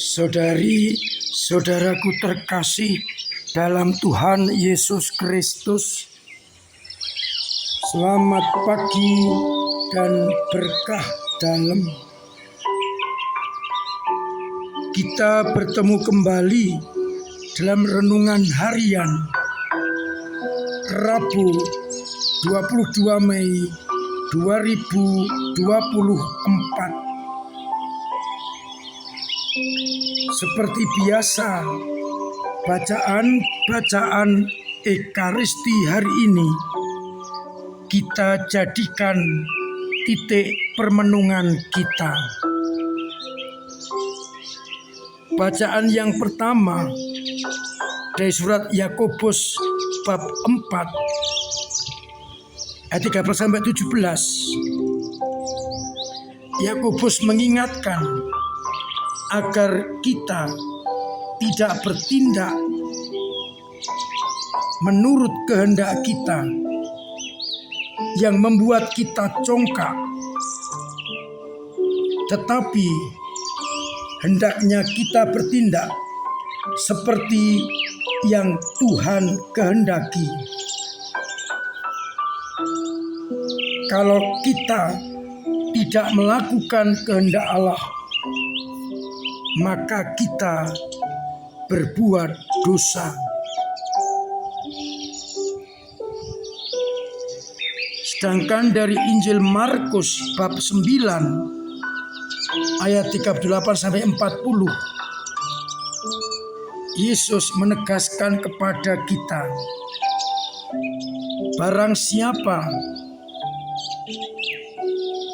Saudari-saudaraku terkasih dalam Tuhan Yesus Kristus, selamat pagi dan berkah dalam. Kita bertemu kembali dalam renungan harian Rabu 22 Mei 2024. Seperti biasa, bacaan Ekaristi hari ini kita jadikan titik permenungan kita. Bacaan yang pertama dari surat Yakobus bab 4 ayat 13-17. Yakobus mengingatkan agar kita tidak bertindak menurut kehendak kita yang membuat kita congkak, tetapi hendaknya kita bertindak seperti yang Tuhan kehendaki. Kalau kita tidak melakukan kehendak Allah, maka kita berbuat dosa. Sedangkan dari Injil Markus bab 9 ayat 38-40, Yesus menegaskan kepada kita, barang siapa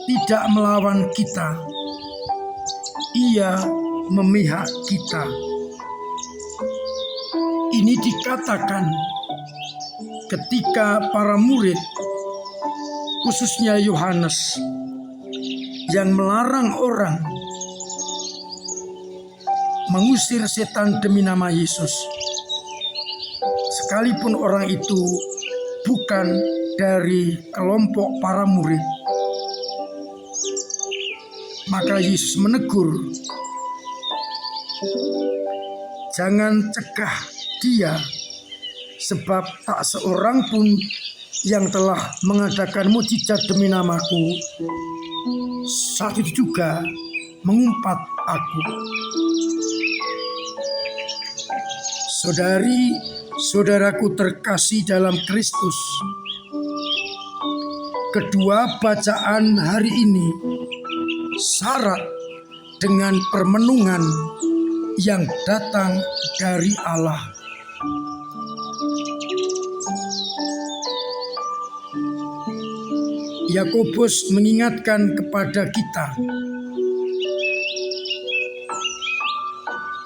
tidak melawan kita, ia memihak kita. Ini dikatakan ketika para murid, khususnya Yohanes, yang melarang orang mengusir setan demi nama Yesus, sekalipun orang itu bukan dari kelompok para murid. Maka Yesus menegur, jangan cegah dia, sebab tak seorang pun yang telah mengadakan mukjizat demi namaku, saat itu juga mengumpat aku. Saudari-saudaraku terkasih dalam Kristus, kedua bacaan hari ini syarat dengan permenungan yang datang dari Allah. Yakobus mengingatkan kepada kita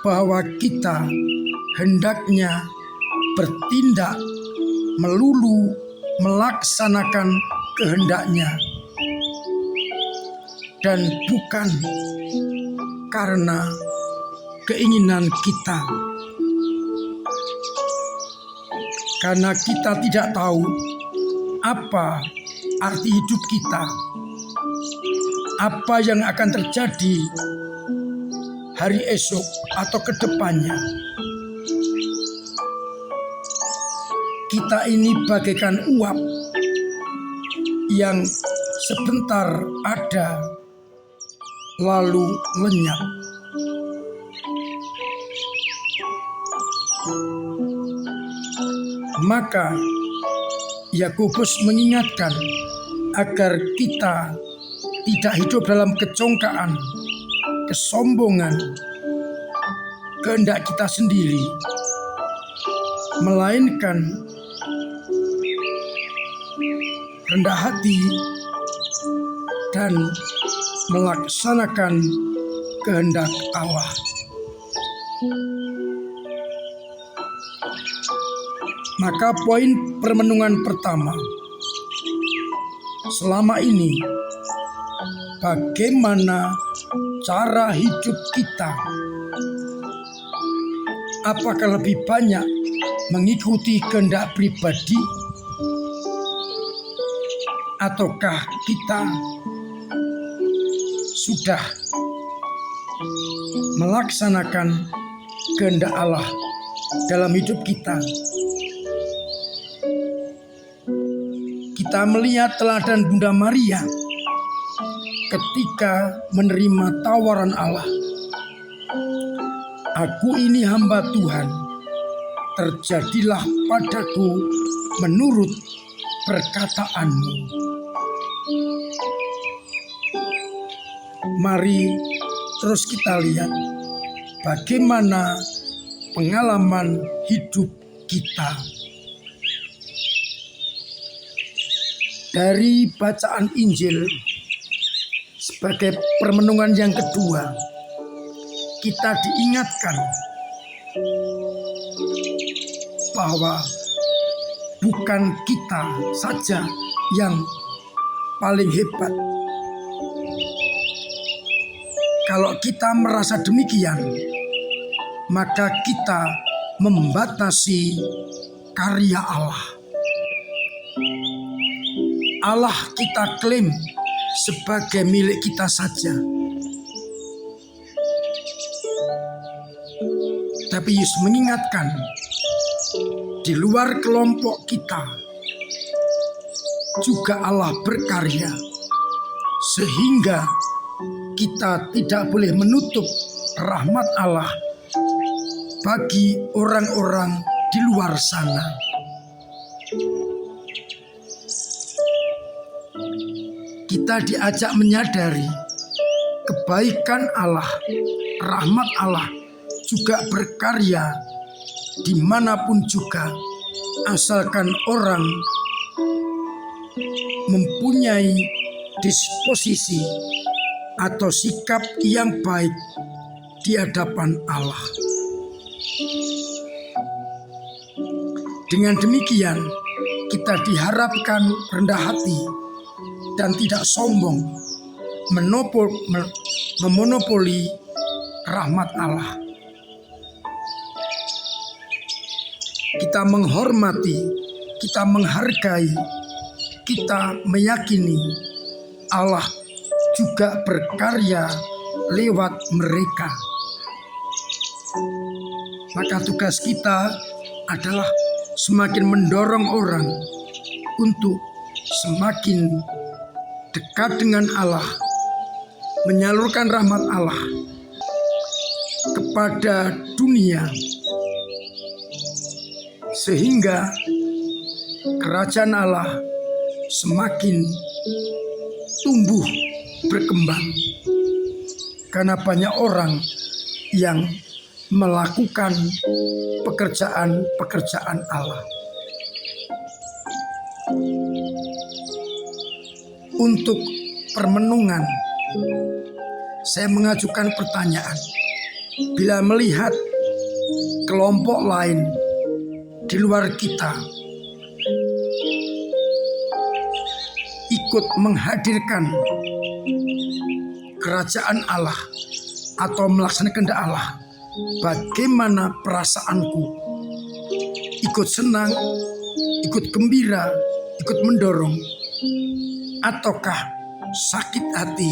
bahwa kita hendaknya bertindak melulu melaksanakan kehendaknya, dan bukan karena keinginan kita. Karena kita tidak tahu apa arti hidup kita, apa yang akan terjadi hari esok atau ke depannya. Kita ini bagaikan uap yang sebentar ada lalu lenyap. Maka Yakobus mengingatkan agar kita tidak hidup dalam kecongkaan, kesombongan, kehendak kita sendiri, melainkan rendah hati dan melaksanakan kehendak Allah. Maka poin permenungan pertama, selama ini bagaimana cara hidup kita? Apakah lebih banyak mengikuti kehendak pribadi, ataukah kita sudah melaksanakan kehendak Allah dalam hidup kita. Kita melihat teladan Bunda Maria ketika menerima tawaran Allah. Aku ini hamba Tuhan, terjadilah padaku menurut perkataanmu. Mari terus kita lihat bagaimana pengalaman hidup kita. Dari bacaan Injil sebagai permenungan yang kedua, kita diingatkan bahwa bukan kita saja yang paling hebat. Kalau kita merasa demikian, maka kita membatasi karya Allah. Allah kita klaim sebagai milik kita saja. Tapi Yesus mengingatkan, di luar kelompok kita juga Allah berkarya, sehingga kita tidak boleh menutup rahmat Allah bagi orang-orang di luar sana. Kita diajak menyadari kebaikan Allah, rahmat Allah juga berkarya dimanapun juga, asalkan orang mempunyai disposisi atau sikap yang baik di hadapan Allah. Dengan demikian, kita diharapkan rendah hati dan tidak sombong memonopoli rahmat Allah. Kita menghormati, kita menghargai, kita meyakini Allah juga berkarya lewat mereka. Maka tugas kita adalah semakin mendorong orang untuk semakin dekat dengan Allah, menyalurkan rahmat Allah kepada dunia, sehingga kerajaan Allah semakin tumbuh berkembang, karena banyak orang yang melakukan pekerjaan-pekerjaan Allah. Untuk permenungan, saya mengajukan pertanyaan. Bila melihat kelompok lain di luar kita ikut menghadirkan kerajaan Allah atau melaksanakan kehendak Allah, bagaimana perasaanku? Ikut senang, ikut gembira, ikut mendorong, ataukah sakit hati,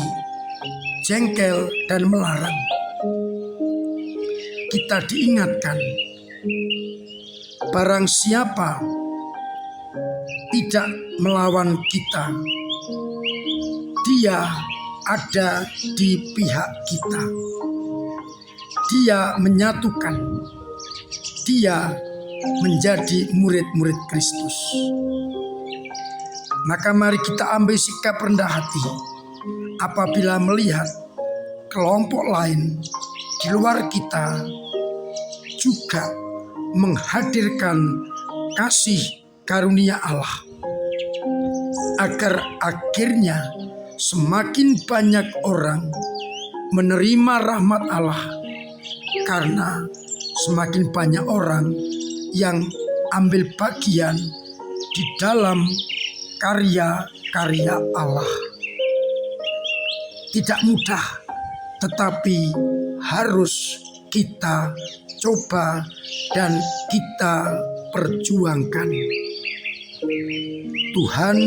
jengkel dan melarang? Kita diingatkan, barang siapa tidak melawan kita, dia ada di pihak kita. Dia menyatukan, dia menjadi murid-murid Kristus. Maka mari kita ambil sikap rendah hati apabila melihat kelompok lain di luar kita juga menghadirkan kasih karunia Allah, agar akhirnya semakin banyak orang menerima rahmat Allah, karena semakin banyak orang yang ambil bagian di dalam karya-karya Allah. Tidak mudah, tetapi harus kita coba dan kita perjuangkan. Tuhan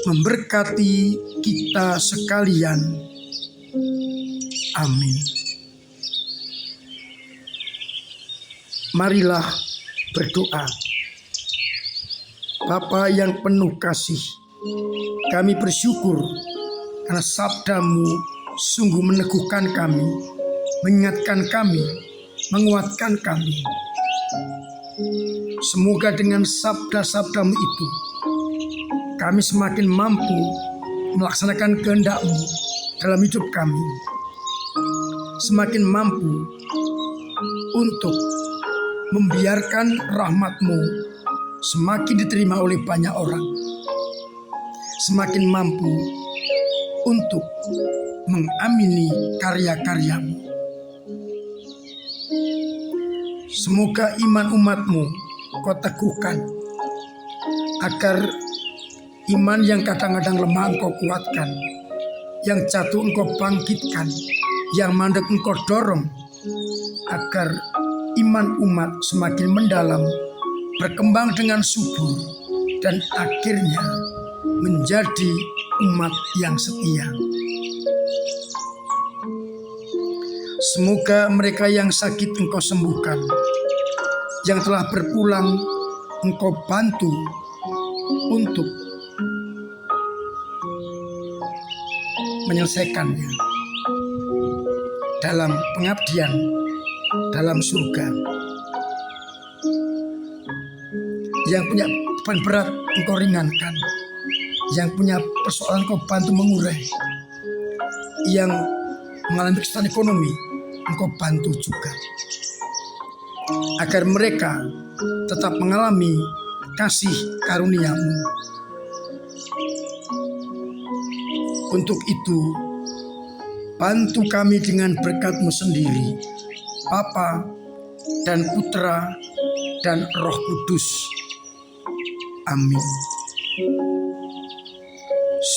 memberkati kita sekalian. Amin. Marilah berdoa. Bapa yang penuh kasih, kami bersyukur karena sabda-Mu sungguh meneguhkan kami, mengingatkan kami, menguatkan kami. Semoga dengan sabda-sabda-Mu itu kami semakin mampu melaksanakan kehendak-Mu dalam hidup kami, semakin mampu untuk membiarkan rahmat-Mu semakin diterima oleh banyak orang, semakin mampu untuk mengamini karya-karya-Mu. Semoga iman umat-Mu Kau teguhkan, agar iman yang kadang-kadang lemah Engkau kuatkan, yang jatuh Engkau bangkitkan, yang mandek Engkau dorong, agar iman umat semakin mendalam, berkembang dengan subur, dan akhirnya menjadi umat yang setia. Semoga mereka yang sakit Engkau sembuhkan, yang telah berpulang Engkau bantu untuk menyelesaikannya dalam pengabdian dalam surga. Yang punya beban berat Engkau ringankan, yang punya persoalan Engkau bantu mengurai, yang mengalami kesulitan ekonomi Engkau bantu juga, agar mereka tetap mengalami kasih karunia-Mu. Untuk itu, bantu kami dengan berkat-Mu sendiri, Bapa dan Putra dan Roh Kudus. Amin.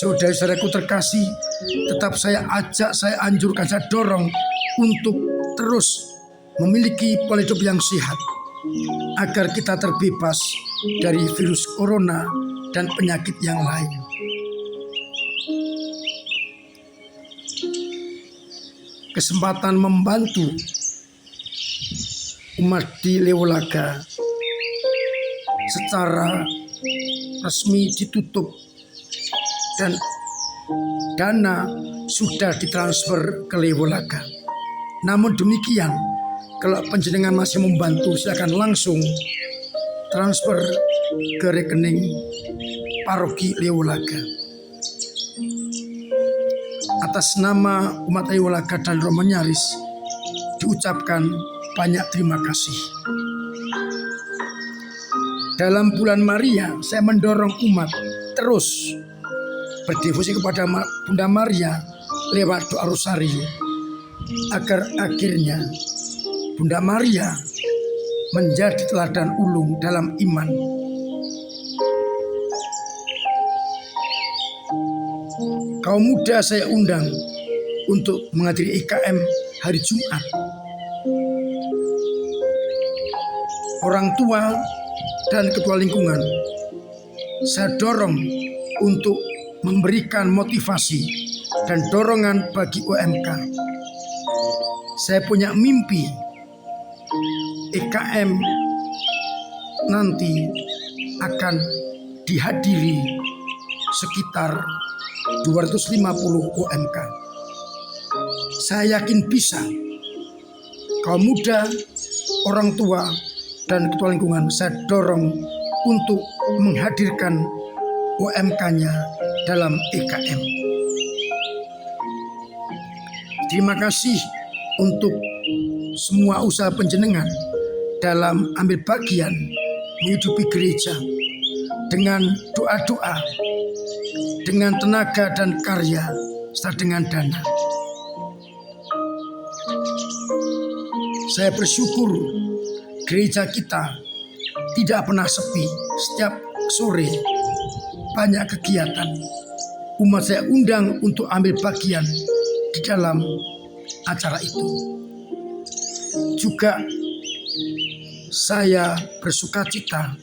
Saudara-saudaraku terkasih, tetap saya ajak, saya anjurkan, saya dorong untuk terus memiliki pola hidup yang sehat, agar kita terbebas dari virus corona dan penyakit yang lain. Kesempatan membantu umat di Lewolaga secara resmi ditutup dan dana sudah ditransfer ke Lewolaga. Namun demikian, kalau panjenengan masih membantu, silakan langsung transfer ke rekening paroki Lewolaga. Atas nama umat Lewolaga dan Romo Nyaris diucapkan banyak terima kasih. Dalam bulan Maria, saya mendorong umat terus berdevosi kepada Bunda Maria lewat doa rosario, agar akhirnya Bunda Maria menjadi teladan ulung dalam iman. Kaum muda saya undang untuk menghadiri IKM hari Jumat. Orang tua dan ketua lingkungan saya dorong untuk memberikan motivasi dan dorongan bagi UMK. Saya punya mimpi IKM nanti akan dihadiri sekitar 250 UMK. Saya yakin bisa. Kaum muda, orang tua, dan ketua lingkungan saya dorong untuk menghadirkan UMK-nya dalam IKM. Terima kasih untuk semua usaha panjenengan dalam ambil bagian menghidupi gereja dengan doa-doa, dengan tenaga dan karya, serta dengan dana. Saya bersyukur gereja kita tidak pernah sepi. Setiap sore banyak kegiatan. Umat saya undang untuk ambil bagian di dalam acara itu. Juga saya bersuka cita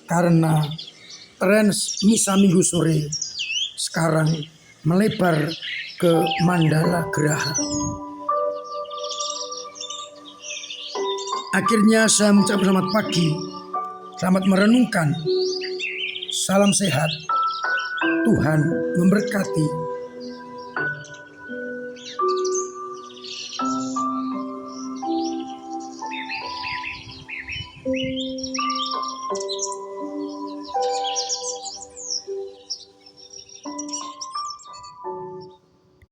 karena tren misa minggu sore sekarang melebar ke Mandala Geraha. Akhirnya saya mengucapkan selamat pagi, selamat merenungkan, salam sehat, Tuhan memberkati.